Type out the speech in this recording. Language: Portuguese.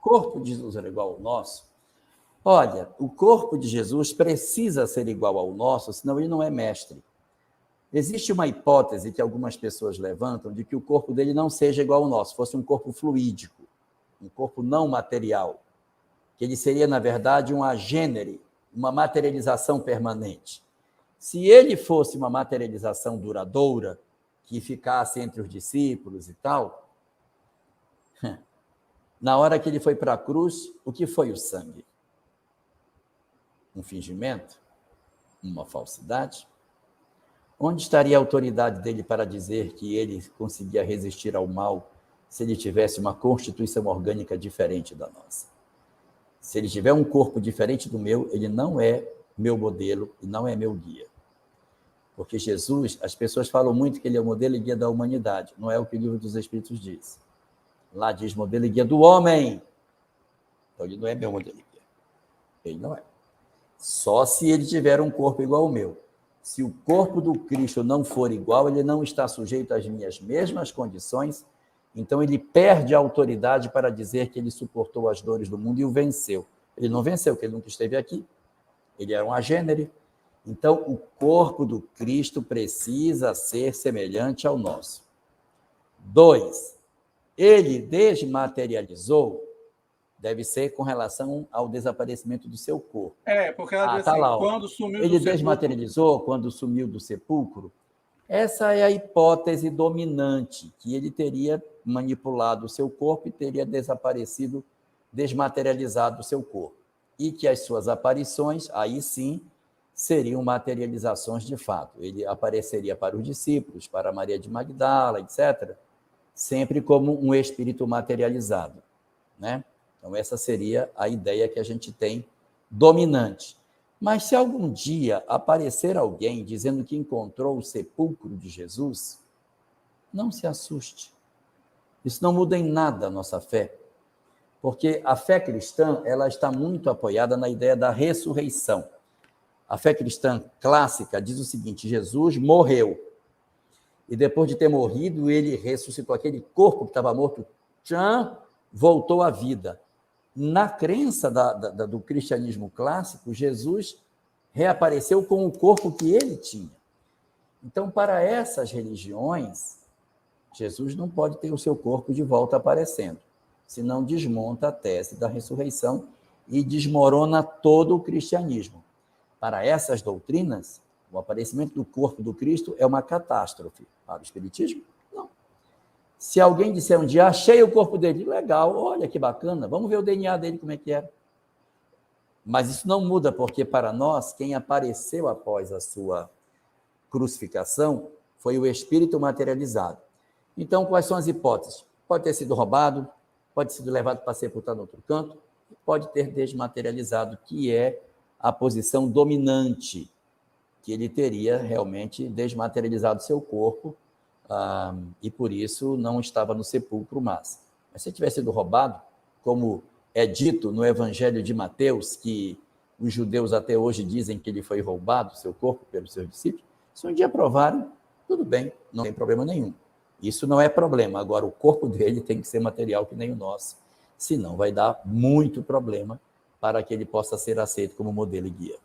corpo de Jesus era igual ao nosso? Olha, o corpo de Jesus precisa ser igual ao nosso, senão ele não é mestre. Existe uma hipótese que algumas pessoas levantam de que o corpo dele não seja igual ao nosso, fosse um corpo fluídico, um corpo não material, que ele seria, na verdade, um agênere, uma materialização permanente. Se ele fosse uma materialização duradoura, que ficasse entre os discípulos e tal, na hora que ele foi para a cruz, o que foi o sangue? Um fingimento? Uma falsidade? Onde estaria a autoridade dele para dizer que ele conseguia resistir ao mal se ele tivesse uma constituição orgânica diferente da nossa? Se ele tiver um corpo diferente do meu, ele não é meu modelo e não é meu guia. Porque Jesus, as pessoas falam muito que ele é o modelo e guia da humanidade. Não é o que o Livro dos Espíritos diz. Lá diz modelo e guia do homem. Então ele não é meu modelo e guia. Ele não é. Só se ele tiver um corpo igual ao meu. Se o corpo do Cristo não for igual, ele não está sujeito às minhas mesmas condições, então ele perde a autoridade para dizer que ele suportou as dores do mundo e o venceu. Ele não venceu, porque ele nunca esteve aqui. Ele era um agênere. Então, o corpo do Cristo precisa ser semelhante ao nosso. 2, ele desmaterializou, deve ser com relação ao desaparecimento do seu corpo. Porque ela diz tá assim, lá, quando sumiu ele do desmaterializou quando sumiu do sepulcro. Essa é a hipótese dominante, que ele teria manipulado o seu corpo e teria desaparecido, desmaterializado o seu corpo. E que as suas aparições, aí sim, seriam materializações de fato. Ele apareceria para os discípulos, para Maria de Magdala, etc., sempre como um espírito materializado, né? Então, essa seria a ideia que a gente tem dominante. Mas se algum dia aparecer alguém dizendo que encontrou o sepulcro de Jesus, não se assuste. Isso não muda em nada a nossa fé, porque a fé cristã ela está muito apoiada na ideia da ressurreição. A fé cristã clássica diz o seguinte: Jesus morreu, e depois de ter morrido, ele ressuscitou. Aquele corpo que estava morto, voltou à vida. Na crença do cristianismo clássico, Jesus reapareceu com o corpo que ele tinha. Então, para essas religiões, Jesus não pode ter o seu corpo de volta aparecendo, senão desmonta a tese da ressurreição e desmorona todo o cristianismo. Para essas doutrinas, o aparecimento do corpo do Cristo é uma catástrofe. Para o espiritismo, não. Se alguém disser um dia, achei o corpo dele, legal, olha que bacana, vamos ver o DNA dele como é que era. Mas isso não muda, porque para nós, quem apareceu após a sua crucificação foi o espírito materializado. Então, quais são as hipóteses? Pode ter sido roubado, pode ter sido levado para sepultar no outro canto, pode ter desmaterializado, que é a posição dominante, que ele teria realmente desmaterializado seu corpo, e por isso não estava no sepulcro mais. Mas se tivesse sido roubado, como é dito no Evangelho de Mateus, que os judeus até hoje dizem que ele foi roubado, seu corpo, pelos seus discípulos, se um dia provarem, tudo bem, não tem problema nenhum. Isso não é problema. Agora, o corpo dele tem que ser material que nem o nosso, senão vai dar muito problema para que ele possa ser aceito como modelo e guia.